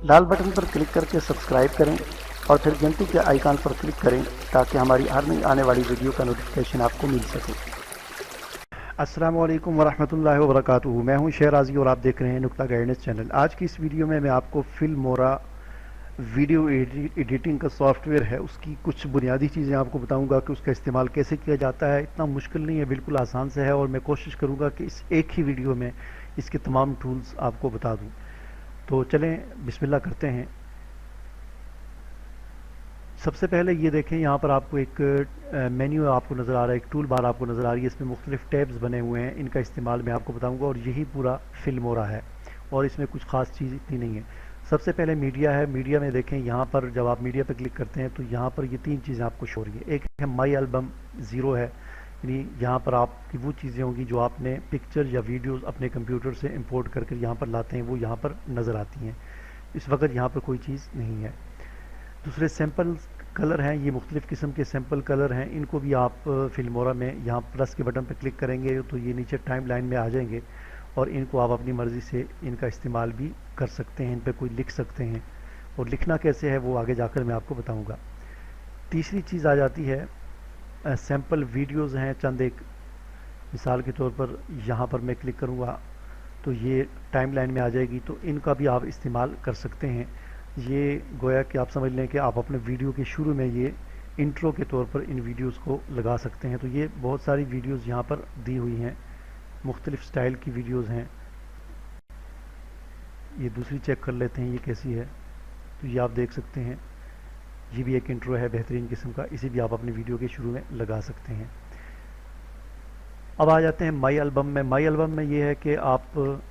लाल button पर click करके subscribe करें और फिर घंटी के आइकन पर क्लिक करें ताकि हमारी हर नई आने वाली वीडियो का नोटिफिकेशन आपको मिल सके। अस्सलाम वालेकुम वरहमतुल्लाहि वबरकातुहू। मैं हूं शेराजी और आप देख रहे हैं नुक्ता गाइडेंस चैनल। आज की इस वीडियो में मैं आपको फिल्मोरा वीडियो एडिटिंग का सॉफ्टवेयर है उसकी कुछ बुनियादी चीज़ें आपको बताऊंगा कि उसका इस्तेमाल कैसे किया जाता है। इतना मुश्किल नहीं है, बिल्कुल आसान से है और मैं कोशिश करूंगा कि इस एक ही वीडियो में इसके तमाम टूल्स आपको बता दूं। तो चलें बिस्मिल्लाह करते हैं। सबसे पहले ये देखें, यहाँ पर आपको एक मेन्यू आपको नज़र आ रहा है, एक टूल बार आपको नज़र आ रही है। इसमें मुख्तलिफ टैब्स बने हुए हैं, इनका इस्तेमाल मैं आपको बताऊंगा और यही पूरा फिल्मोरा है और इसमें कुछ ख़ास चीज़ इतनी नहीं है। सबसे पहले मीडिया है। मीडिया में देखें, यहाँ पर जब आप मीडिया पर क्लिक करते हैं तो यहाँ पर ये तीन चीज़ें आपको शो हो रही है। एक है माई एल्बम ज़ीरो है, यानी यहाँ पर आपकी वो चीज़ें होंगी जो आपने पिक्चर या वीडियोज़ अपने कंप्यूटर से इम्पोर्ट करके यहाँ पर लाते हैं, वो यहाँ पर नज़र आती हैं। इस वक्त यहाँ पर कोई चीज़ नहीं है। दूसरे सैम्पल कलर हैं, ये मुख्तलिफ़ किस्म के सैम्पल कलर हैं। इनको भी आप फिल्मोरा में यहाँ प्लस के बटन पर क्लिक करेंगे तो ये नीचे टाइम लाइन में आ जाएंगे और इनको आप अपनी मर्ज़ी से इनका इस्तेमाल भी कर सकते हैं। इन पर कोई लिख सकते हैं और लिखना कैसे है वो आगे जाकर मैं आपको बताऊँगा। तीसरी चीज़ आ जाती है सैम्पल वीडियोज़ हैं चंद एक। मिसाल के तौर पर यहाँ पर मैं क्लिक करूँगा तो ये टाइम लाइन में आ जाएगी, तो इनका भी आप इस्तेमाल कर सकते हैं। ये गोया कि आप समझ लें कि आप अपने वीडियो के शुरू में ये इंट्रो के तौर पर इन वीडियोस को लगा सकते हैं। तो ये बहुत सारी वीडियोस यहाँ पर दी हुई हैं, मुख्तलिफ स्टाइल की वीडियोस हैं। ये दूसरी चेक कर लेते हैं ये कैसी है। तो ये आप देख सकते हैं, ये भी एक इंट्रो है बेहतरीन किस्म का, इसे भी आप अपने वीडियो के शुरू में लगा सकते हैं। अब आ जाते हैं माई एल्बम में। माई एल्बम में ये है कि आप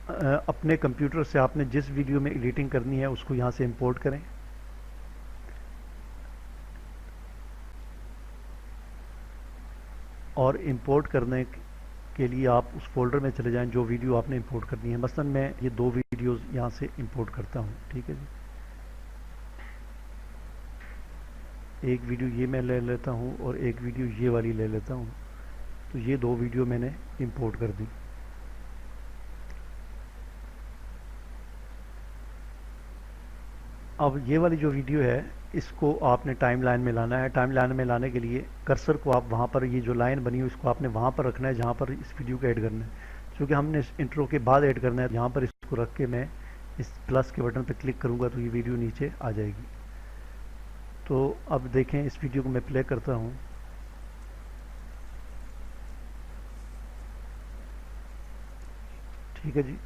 अपने कंप्यूटर से आपने जिस वीडियो में एडिटिंग करनी है उसको यहाँ से इंपोर्ट करें और इंपोर्ट करने के लिए आप उस फोल्डर में चले जाएं जो वीडियो आपने इंपोर्ट करनी है। मसलन मैं ये दो वीडियोस यहाँ से इंपोर्ट करता हूँ, ठीक है जी। एक वीडियो ये मैं ले लेता हूँ और एक वीडियो ये वाली ले लेता हूँ। तो ये दो वीडियो मैंने इंपोर्ट कर दी। अब ये वाली जो वीडियो है इसको आपने टाइम लाइन में लाना है। टाइम लाइन में लाने के लिए कर्सर को आप वहाँ पर, ये जो लाइन बनी हुई इसको आपने वहाँ पर रखना है जहाँ पर इस वीडियो को ऐड करना है। क्योंकि हमने इस इंट्रो के बाद ऐड करना है, यहाँ पर इसको रख के मैं इस प्लस के बटन पर क्लिक करूँगा तो ये वीडियो नीचे आ जाएगी। तो अब देखें, इस वीडियो को मैं प्ले करता हूँ। ठीक है जी।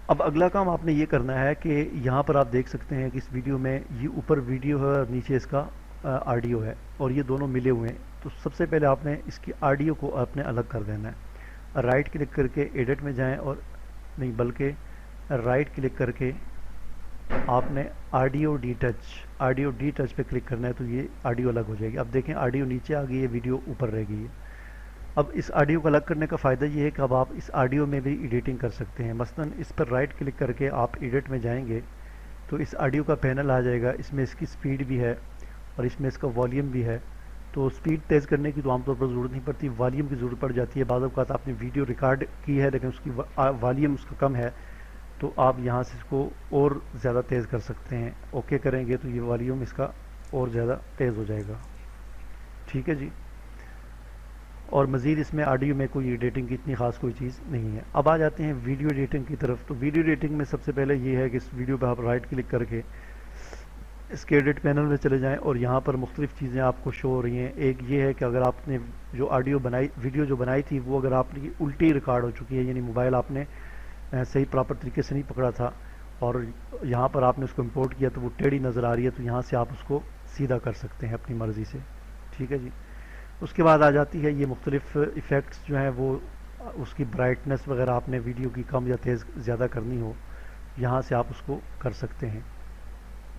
अब अगला काम आपने ये करना है कि यहाँ पर आप देख सकते हैं कि इस वीडियो में ये ऊपर वीडियो है और नीचे इसका ऑडियो है और ये दोनों मिले हुए हैं। तो सबसे पहले आपने इसकी ऑडियो को आपने अलग कर देना है। राइट क्लिक करके एडिट में जाएं और नहीं बल्कि राइट क्लिक करके आपने ऑडियो डी टच पे क्लिक करना है तो ये ऑडियो अलग हो जाएगी। अब देखें ऑडियो नीचे आ गई है, वीडियो ऊपर रह गई है। अब इस ऑडियो को अलग करने का फ़ायदा ये है कि अब आप इस ऑडियो में भी एडिटिंग कर सकते हैं। मसलन इस पर राइट क्लिक करके आप एडिट में जाएंगे तो इस ऑडियो का पैनल आ जाएगा। इसमें इसकी स्पीड भी है और इसमें इसका वॉल्यूम भी है। तो स्पीड तेज़ करने की तो आमतौर पर ज़रूरत नहीं पड़ती, वॉल्यूम की ज़रूरत पड़ जाती है। बाद अवक़ात आपने वीडियो रिकॉर्ड की है लेकिन उसकी वॉल्यूम उसका कम है तो आप यहाँ से इसको और ज़्यादा तेज़ कर सकते हैं। ओके करेंगे तो ये वॉल्यूम इसका और ज़्यादा तेज़ हो जाएगा, ठीक है जी। और मज़ीद इसमें ऑडियो में कोई एडिटिंग की इतनी ख़ास कोई चीज़ नहीं है। अब आ जाते हैं वीडियो एडिटिंग की तरफ। तो वीडियो एडिटिंग में सबसे पहले ये है कि इस वीडियो पर आप राइट क्लिक करके इसके एडिट पैनल में चले जाएं और यहाँ पर मुख्तलिफ़ चीज़ें आपको शो हो रही हैं। एक ये है कि अगर आपने जो वीडियो जो बनाई थी वो अगर आपकी उल्टी रिकॉर्ड हो चुकी है, यानी मोबाइल आपने सही प्रॉपर तरीके से नहीं पकड़ा था और यहाँ पर आपने उसको इम्पोर्ट किया तो वो टेढ़ी नज़र आ रही है, तो यहाँ से आप उसको सीधा कर सकते हैं अपनी मर्ज़ी से, ठीक है जी। उसके बाद आ जाती है ये मुख्तलिफ़ इफ़ेक्ट्स जो हैं वो, उसकी ब्राइटनेस वगैरह आपने वीडियो की कम या तेज़ ज़्यादा करनी हो यहाँ से आप उसको कर सकते हैं।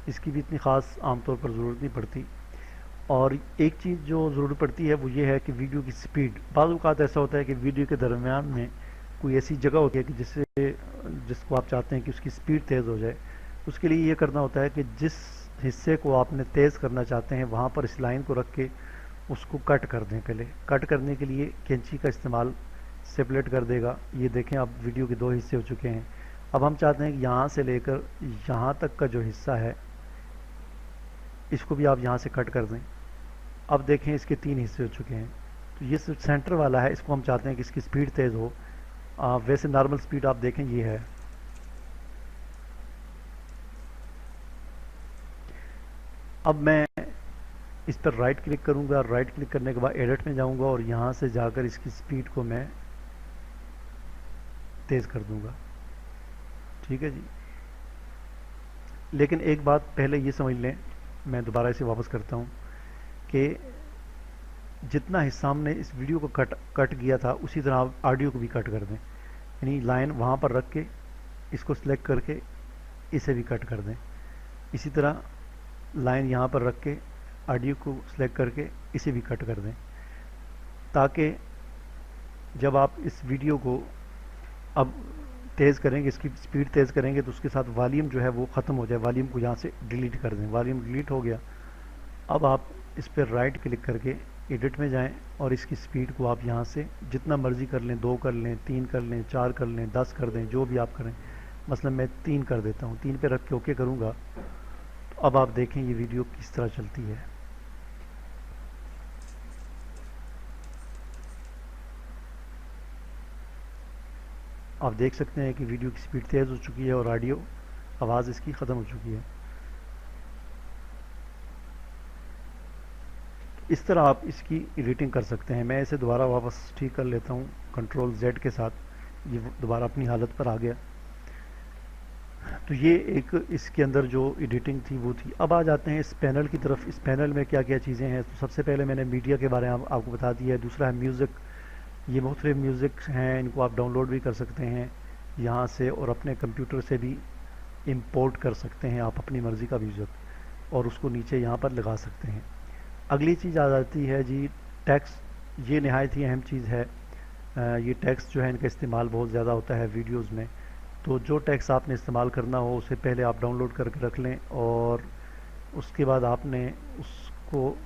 इसकी भी इतनी ख़ास आमतौर पर ज़रूरत नहीं पड़ती। और एक चीज़ जो ज़रूरत पड़ती है वो ये है कि वीडियो की स्पीड। बाज़ औक़ात ऐसा होता है कि वीडियो के दरमियान में कोई ऐसी जगह होती है कि जिसको आप चाहते हैं कि उसकी स्पीड तेज़ हो जाए। उसके लिए ये करना होता है कि जिस हिस्से को आपने तेज़ करना चाहते हैं वहाँ पर इस लाइन को रख के उसको कट कर दें। पहले कट करने के लिए कैंची का इस्तेमाल सेपरेट कर देगा। ये देखें अब वीडियो के दो हिस्से हो चुके हैं। अब हम चाहते हैं कि यहाँ से लेकर यहाँ तक का जो हिस्सा है इसको भी आप यहाँ से कट कर दें। अब देखें इसके तीन हिस्से हो चुके हैं। तो ये सेंटर वाला है, इसको हम चाहते हैं कि इसकी स्पीड तेज़ हो। वैसे नॉर्मल स्पीड आप देखें ये है। अब मैं इस पर राइट क्लिक करूंगा, राइट क्लिक करने के बाद एडिट में जाऊंगा और यहाँ से जाकर इसकी स्पीड को मैं तेज़ कर दूंगा। ठीक है जी। लेकिन एक बात पहले ये समझ लें, मैं दोबारा इसे वापस करता हूँ कि जितना हिस्सा हमने इस वीडियो को कट किया था उसी तरह आप ऑडियो को भी कट कर दें। यानी लाइन वहाँ पर रख के इसको सिलेक्ट करके इसे भी कट कर दें। इसी तरह लाइन यहाँ पर रख के ऑडियो को सिलेक्ट करके इसे भी कट कर दें, ताकि जब आप इस वीडियो को अब तेज़ करेंगे, इसकी स्पीड तेज़ करेंगे तो उसके साथ वॉल्यूम जो है वो ख़त्म हो जाए। वॉल्यूम को यहाँ से डिलीट कर दें। वॉल्यूम डिलीट हो गया। अब आप इस पर राइट क्लिक करके एडिट में जाएं और इसकी स्पीड को आप यहाँ से जितना मर्ज़ी कर लें, 2 कर लें, 3 कर लें, 4 कर लें, 10 कर दें, जो भी आप करें। मसलन मैं 3 कर देता हूँ। 3 पे रख के ओके करूँगा तो अब आप देखें ये वीडियो किस तरह चलती है। आप देख सकते हैं कि वीडियो की स्पीड तेज़ हो चुकी है और ऑडियो आवाज़ इसकी ख़त्म हो चुकी है। इस तरह आप इसकी एडिटिंग कर सकते हैं। मैं इसे दोबारा वापस ठीक कर लेता हूँ कंट्रोल Z के साथ। ये दोबारा अपनी हालत पर आ गया। तो ये एक इसके अंदर जो एडिटिंग थी वो थी। अब आ जाते हैं इस पैनल की तरफ। इस पैनल में क्या क्या चीज़ें हैं। तो सबसे पहले मैंने मीडिया के बारे में आपको बता दिया है। दूसरा है म्यूज़िक। ये मुख्तलिफ म्यूज़िक हैं, इनको आप डाउनलोड भी कर सकते हैं यहाँ से और अपने कंप्यूटर से भी इंपोर्ट कर सकते हैं आप अपनी मर्ज़ी का म्यूज़िक और उसको नीचे यहाँ पर लगा सकते हैं। अगली चीज़ आ जाती है जी टेक्स्ट। ये नहायत ही अहम चीज़ है। ये टेक्स्ट जो है इनका इस्तेमाल बहुत ज़्यादा होता है वीडियोज़ में। तो जो टेक्स्ट आपने इस्तेमाल करना हो उसे पहले आप डाउनलोड करके रख लें और उसके बाद आपने उसको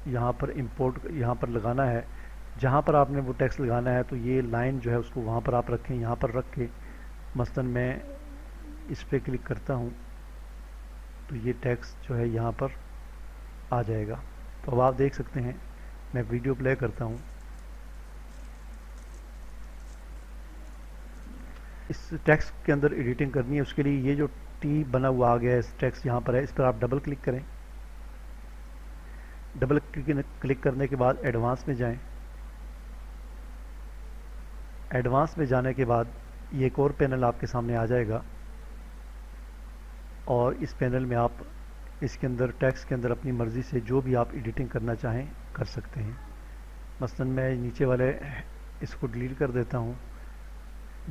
यहाँ पर इंपोर्ट यहाँ पर लगाना है। जहाँ पर आपने वो टेक्स्ट लगाना है तो ये लाइन जो है उसको वहाँ पर आप रखें। यहाँ पर रख के मसलन मैं इस पर क्लिक करता हूँ तो ये टेक्स्ट जो है यहाँ पर आ जाएगा। तो अब आप देख सकते हैं, मैं वीडियो प्ले करता हूँ। इस टेक्स्ट के अंदर एडिटिंग करनी है, उसके लिए ये जो टी बना हुआ आ गया है, इस टेक्स्ट यहाँ पर है, इस पर आप डबल क्लिक करें। डबल क्लिक करने के बाद एडवांस में जाएं। एडवांस में जाने के बाद ये एक और पैनल आपके सामने आ जाएगा और इस पैनल में आप इसके अंदर टेक्स्ट के अंदर अपनी मर्ज़ी से जो भी आप एडिटिंग करना चाहें कर सकते हैं। मसलन मैं नीचे वाले इसको डिलीट कर देता हूँ।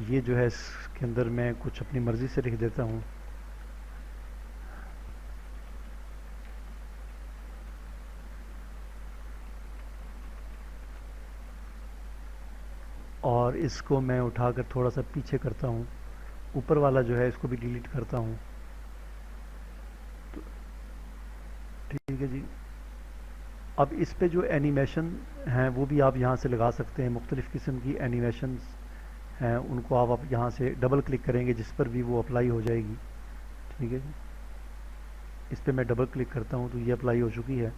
ये जो है इसके अंदर मैं कुछ अपनी मर्ज़ी से लिख देता हूँ। और इसको मैं उठाकर थोड़ा सा पीछे करता हूँ। ऊपर वाला जो है इसको भी डिलीट करता हूँ। तो ठीक है जी। अब इस पे जो एनिमेशन हैं वो भी आप यहाँ से लगा सकते हैं। मुख्तलिफ़ किस्म की एनिमेशंस हैं, उनको आप यहाँ से डबल क्लिक करेंगे जिस पर भी वो अप्लाई हो जाएगी। ठीक है जी। इस पे मैं डबल क्लिक करता हूँ तो ये अप्लाई हो चुकी है।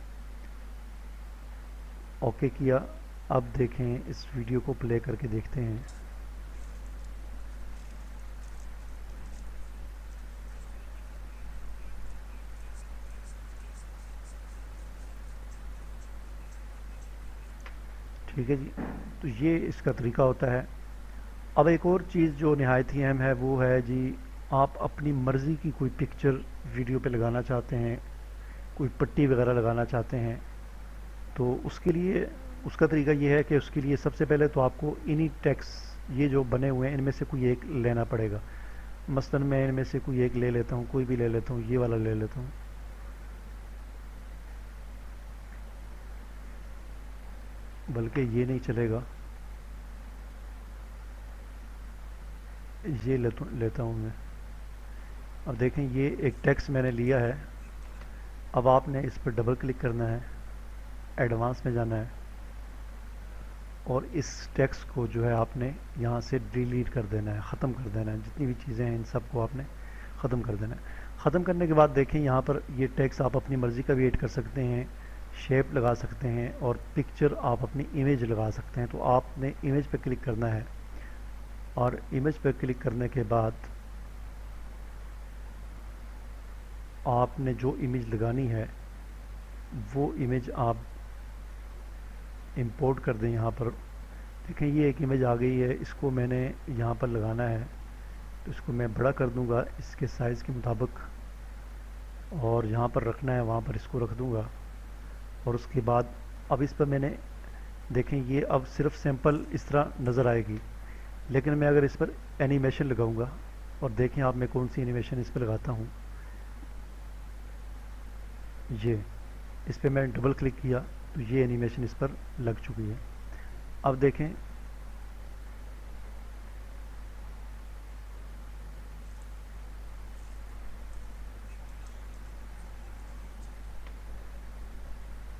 ओके किया। अब देखें, इस वीडियो को प्ले करके देखते हैं। ठीक है जी। तो ये इसका तरीका होता है। अब एक और चीज़ जो नहायत ही अहम है वो है जी, आप अपनी मर्ज़ी की कोई पिक्चर वीडियो पे लगाना चाहते हैं, कोई पट्टी वगैरह लगाना चाहते हैं, तो उसके लिए उसका तरीका ये है कि उसके लिए सबसे पहले तो आपको इन्हीं टेक्स्ट ये जो बने हुए हैं इनमें से कोई एक लेना पड़ेगा। मसलन मैं इनमें से कोई एक ले लेता हूँ, कोई भी ले लेता हूँ, ये वाला ले लेता हूँ। बल्कि ये नहीं चलेगा, ये लेता हूँ मैं। अब देखें ये एक टेक्स्ट मैंने लिया है। अब आपने इस पर डबल क्लिक करना है, एडवांस में जाना है और इस टेक्स्ट को जो है आपने यहाँ से डिलीट कर देना है, ख़त्म कर देना है। जितनी भी चीज़ें हैं इन सब को आपने ख़त्म कर देना है। ख़त्म करने के बाद देखें यहाँ पर ये टेक्स्ट आप अपनी मर्ज़ी का भी ऐड कर सकते हैं, शेप लगा सकते हैं और पिक्चर आप अपनी इमेज लगा सकते हैं। तो आपने इमेज पर क्लिक करना है और इमेज पर क्लिक करने के बाद आपने जो इमेज लगानी है वो इमेज आप इंपोर्ट कर दें। यहाँ पर देखें ये एक इमेज आ गई है, इसको मैंने यहाँ पर लगाना है तो इसको मैं बड़ा कर दूंगा इसके साइज़ के मुताबिक और यहाँ पर रखना है वहाँ पर इसको रख दूंगा। और उसके बाद अब इस पर मैंने देखें ये अब सिर्फ सैंपल इस तरह नज़र आएगी, लेकिन मैं अगर इस पर एनिमेशन लगाऊंगा और देखें आप मैं कौन सी एनिमेशन इस पर लगाता हूँ, ये इस पर मैंने डबल क्लिक किया तो ये एनिमेशन इस पर लग चुकी है। अब देखें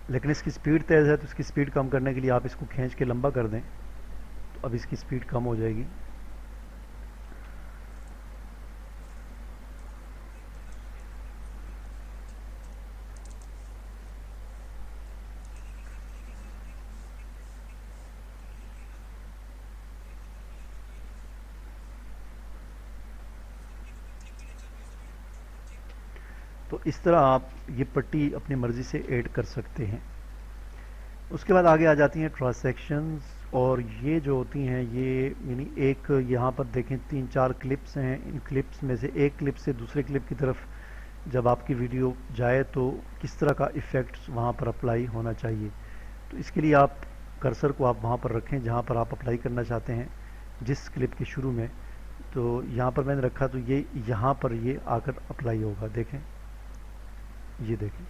लेकिन इसकी स्पीड तेज़ है तो इसकी स्पीड कम करने के लिए आप इसको खींच के लंबा कर दें तो अब इसकी स्पीड कम हो जाएगी। तो इस तरह आप ये पट्टी अपनी मर्ज़ी से ऐड कर सकते हैं। उसके बाद आगे आ जाती हैं ट्रांसैक्शंस और ये जो होती हैं ये यानी एक यहाँ पर देखें 3-4 क्लिप्स हैं। इन क्लिप्स में से एक क्लिप से दूसरे क्लिप की तरफ जब आपकी वीडियो जाए तो किस तरह का इफ़ेक्ट वहाँ पर अप्लाई होना चाहिए। तो इसके लिए आप कर्सर को आप वहाँ पर रखें जहाँ पर आप अप्लाई करना चाहते हैं जिस क्लिप के शुरू में। तो यहाँ पर मैंने रखा तो ये यहाँ पर ये आकर अप्लाई होगा। देखें ये देखें,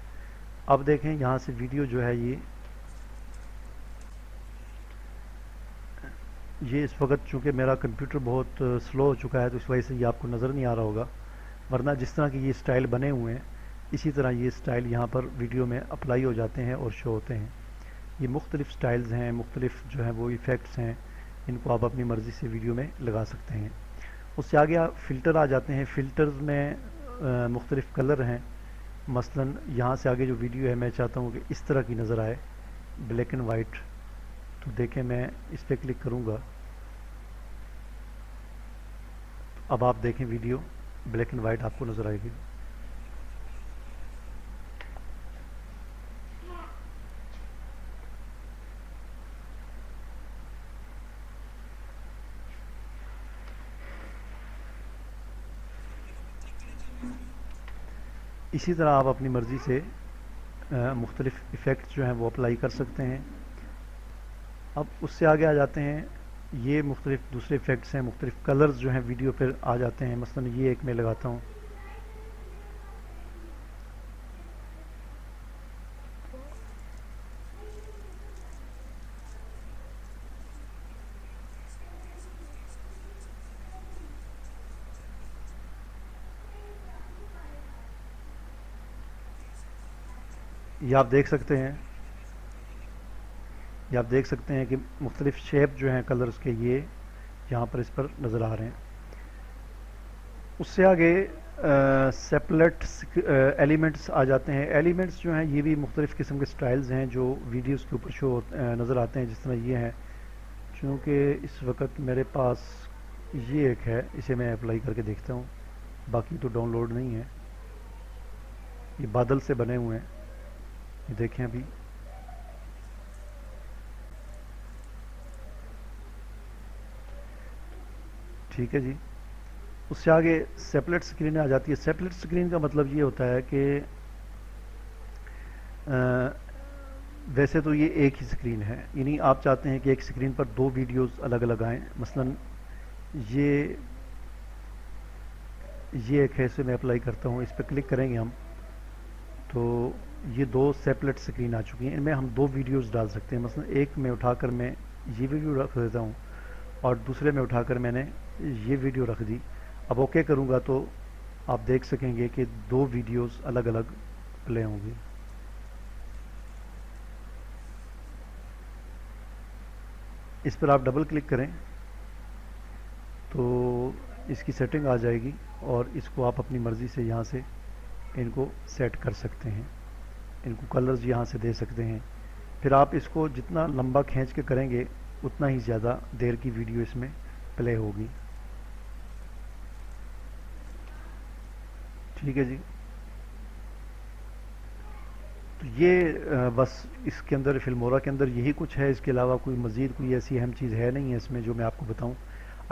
अब देखें यहाँ से वीडियो जो है ये इस वक्त चूँकि मेरा कंप्यूटर बहुत स्लो हो चुका है तो इस वजह से ये आपको नज़र नहीं आ रहा होगा, वरना जिस तरह की ये स्टाइल बने हुए हैं इसी तरह ये स्टाइल यहाँ पर वीडियो में अप्लाई हो जाते हैं और शो होते हैं। ये मुख्तलिफ़ स्टाइल्स हैं, मुख्तलिफ़ जो हैं वो इफ़ेक्ट्स हैं, इनको आप अपनी मर्ज़ी से वीडियो में लगा सकते हैं। उससे आगे आप फ़िल्टर आ जाते हैं। फ़िल्टर्स में मुख्तलिफ़ कलर हैं। मसलन यहाँ से आगे जो वीडियो है मैं चाहता हूँ कि इस तरह की नज़र आए, ब्लैक एंड वाइट। तो देखें मैं इस पर क्लिक करूँगा, अब आप देखें वीडियो ब्लैक एंड वाइट आपको नज़र आएगी। इसी तरह आप अपनी मर्ज़ी से मुख्तलिफ़ इफ़ेक्ट्स जो हैं वो अप्लाई कर सकते हैं। अब उससे आगे आ जाते हैं, ये मुख्तलिफ़ दूसरे इफ़ेक्ट्स हैं, मुख्तलिफ़ कलर्स जो हैं वीडियो पर आ जाते हैं। मसलन ये एक मैं लगाता हूँ, ये आप देख सकते हैं, ये आप देख सकते हैं कि मुख्तलिफ़ शेप जो हैं कलर्स के ये यहाँ पर इस पर नज़र आ रहे हैं। उससे आगे सेपरेट एलिमेंट्स आ जाते हैं। एलिमेंट्स जो हैं ये भी मुख्तलिफ़ किस्म के स्टाइल्स हैं जो वीडियोस के ऊपर शो नज़र आते हैं। जिस तरह ये हैं, चूँकि इस वक्त मेरे पास ये एक है, इसे मैं अप्लाई करके देखता हूँ, बाकी तो डाउनलोड नहीं है। ये बादल से बने हुए हैं, ये देखें अभी। ठीक है जी। उससे आगे सेपरेट स्क्रीन आ जाती है। सेपरेट स्क्रीन का मतलब ये होता है कि वैसे तो ये एक ही स्क्रीन है, यानी आप चाहते हैं कि एक स्क्रीन पर दो वीडियोस अलग अलग आएँ। मसलन ये एक है, इसे मैं अप्लाई करता हूँ, इस पर क्लिक करेंगे हम तो ये दो सेपरेट स्क्रीन आ चुकी हैं। इनमें हम दो वीडियोस डाल सकते हैं। मसलन एक में उठाकर मैं ये वीडियो रख देता हूँ और दूसरे में उठाकर मैंने ये वीडियो रख दी। अब ओके करूँगा तो आप देख सकेंगे कि दो वीडियोस अलग अलग प्ले होंगी। इस पर आप डबल क्लिक करें तो इसकी सेटिंग आ जाएगी और इसको आप अपनी मर्ज़ी से यहाँ से इनको सेट कर सकते हैं, इनको कलर्स यहाँ से दे सकते हैं। फिर आप इसको जितना लंबा खींच के करेंगे उतना ही ज़्यादा देर की वीडियो इसमें प्ले होगी। ठीक है जी। तो ये बस इसके अंदर फिल्मोरा के अंदर यही कुछ है, इसके अलावा कोई मज़ीद कोई ऐसी अहम चीज़ है नहीं है इसमें जो मैं आपको बताऊं।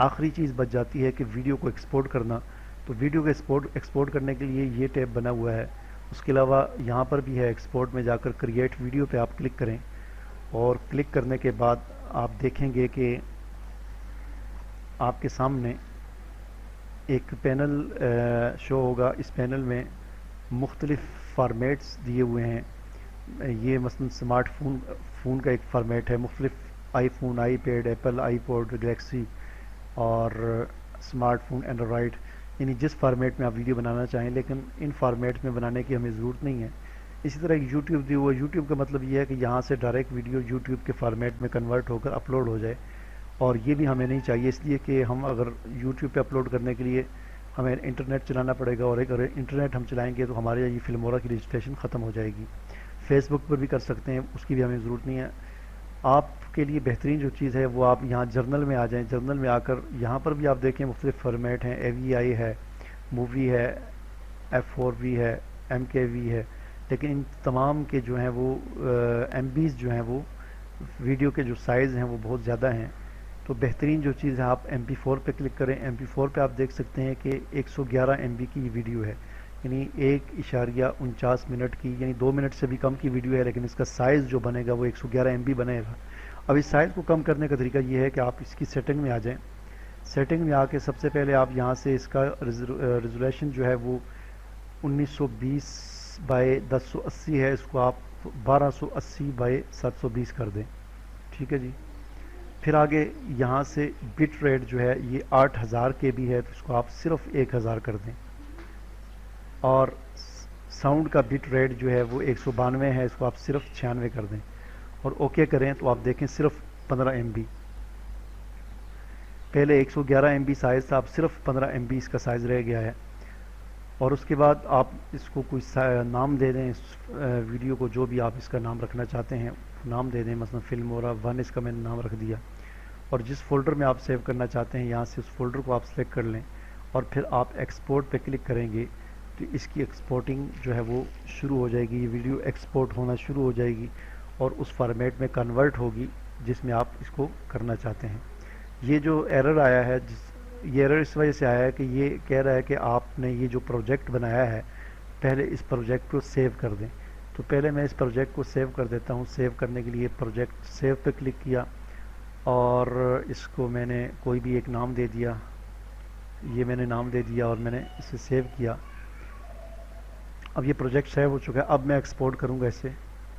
आखिरी चीज़ बच जाती है कि वीडियो को एक्सपोर्ट करना। तो वीडियो को एक्सपोर्ट करने के लिए ये टैब बना हुआ है। उसके अलावा यहाँ पर भी है, एक्सपोर्ट में जाकर क्रिएट वीडियो पे आप क्लिक करें और क्लिक करने के बाद आप देखेंगे कि आपके सामने एक पैनल शो होगा। इस पैनल में मुख्तलिफ फार्मेट्स दिए हुए हैं। ये मसलन फ़ोन का एक फार्मेट है, मुख्तलिफ iPhone, iPad, Apple, iPod, Galaxy और स्मार्टफोन, एंड्रॉयड, यानी जिस फार्मेट में आप वीडियो बनाना चाहें, लेकिन इन फार्मेट में बनाने की हमें ज़रूरत नहीं है। इसी तरह यूट्यूब दिया हुआ है। यूट्यूब का मतलब ये है कि यहाँ से डायरेक्ट वीडियो यूट्यूब के फार्मेट में कन्वर्ट होकर अपलोड हो जाए, और ये भी हमें नहीं चाहिए, इसलिए कि हम अगर यूट्यूब पे अपलोड करने के लिए हमें इंटरनेट चलाना पड़ेगा, और अगर इंटरनेट हम चलाएंगे तो हमारे ये फिल्मोरा की रजिस्ट्रेशन ख़त्म हो जाएगी। फेसबुक पर भी कर सकते हैं, उसकी भी हमें ज़रूरत नहीं है। आपके लिए बेहतरीन जो चीज़ है वो आप यहाँ जर्नल में आ जाएं। जर्नल में आकर यहाँ पर भी आप देखें मुख्तलिफ फॉर्मेट हैं, AVI है, मूवी है, F4V है, MKV है, लेकिन इन तमाम के जो हैं वो MBs जो हैं वो वीडियो के जो साइज़ हैं वो बहुत ज़्यादा हैं। तो बेहतरीन जो चीज़ है, आप MP4 पे क्लिक करें। MP4 पे आप देख सकते हैं कि 111 MB की वीडियो है, यानी 1.49 मिनट की, यानी 2 मिनट से भी कम की वीडियो है, लेकिन इसका साइज़ जो बनेगा वो 111 MB बनेगा। अब इस साइज़ को कम करने का तरीका ये है कि आप इसकी सेटिंग में आ जाएं। सेटिंग में आके सबसे पहले आप यहाँ से इसका रेजोल्यूशन जो है वो 1920 बाई 1080 है, इसको आप 1280 बाई 720 कर दें। ठीक है जी। फिर आगे यहाँ से बिट रेट जो है ये 8000 KB है, तो इसको आप सिर्फ 1000 कर दें। और साउंड का बिट रेट जो है वो 192 है, इसको आप सिर्फ 96 कर दें और ओके करें तो आप देखें सिर्फ 15 MB। पहले 111 MB साइज़ था, अब सिर्फ 15 MB इसका साइज़ रह गया है। और उसके बाद आप इसको कोई नाम दे दें, इस वीडियो को जो भी आप इसका नाम रखना चाहते हैं नाम दे दें, मसलन फिल्मोरा 1 इसका मैंने नाम रख दिया। और जिस फोल्डर में आप सेव करना चाहते हैं यहाँ से उस फोल्डर को आप सेलेक्ट कर लें और फिर आप एक्सपोर्ट पे क्लिक करेंगे तो इसकी एक्सपोर्टिंग जो है वो शुरू हो जाएगी। ये वीडियो एक्सपोर्ट होना शुरू हो जाएगी और उस फॉर्मेट में कन्वर्ट होगी जिसमें आप इसको करना चाहते हैं। ये जो एरर आया है, ये एरर इस वजह से आया है कि ये कह रहा है कि आपने ये जो प्रोजेक्ट बनाया है पहले इस प्रोजेक्ट को सेव कर दें। तो पहले मैं इस प्रोजेक्ट को सेव कर देता हूँ। सेव करने के लिए प्रोजेक्ट सेव पे क्लिक किया और इसको मैंने कोई भी एक नाम दे दिया, ये मैंने नाम दे दिया और मैंने इसे सेव किया। अब ये प्रोजेक्ट सेव हो चुका है। अब मैं एक्सपोर्ट करूँगा इसे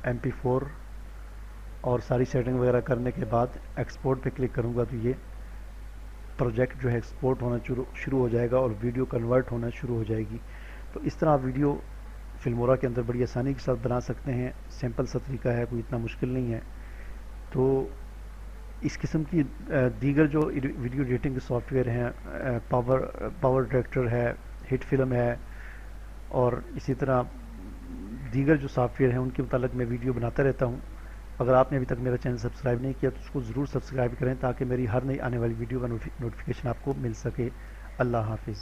MP4 और सारी सेटिंग वगैरह करने के बाद एक्सपोर्ट पे क्लिक करूँगा तो ये प्रोजेक्ट जो है एक्सपोर्ट होना शुरू हो जाएगा और वीडियो कन्वर्ट होना शुरू हो जाएगी। तो इस तरह आप वीडियो फिल्मोरा के अंदर बड़ी आसानी के साथ बना सकते हैं। सिंपल सा तरीका है, कोई इतना मुश्किल नहीं है। तो इस किस्म की दीगर जो वीडियो एडिटिंग के सॉफ्टवेयर हैं, पावर डायरेक्टर है, हिट फिल्म है और इसी तरह दीगर जो सॉफ्टवेयर हैं उनके मुतालिक मैं वीडियो बनाता रहता हूँ। अगर आपने अभी तक मेरा चैनल सब्सक्राइब नहीं किया तो उसको ज़रूर सब्सक्राइब करें ताकि मेरी हर नई आने वाली वीडियो का नोटिफिकेशन आपको मिल सके। अल्लाह हाफिज़।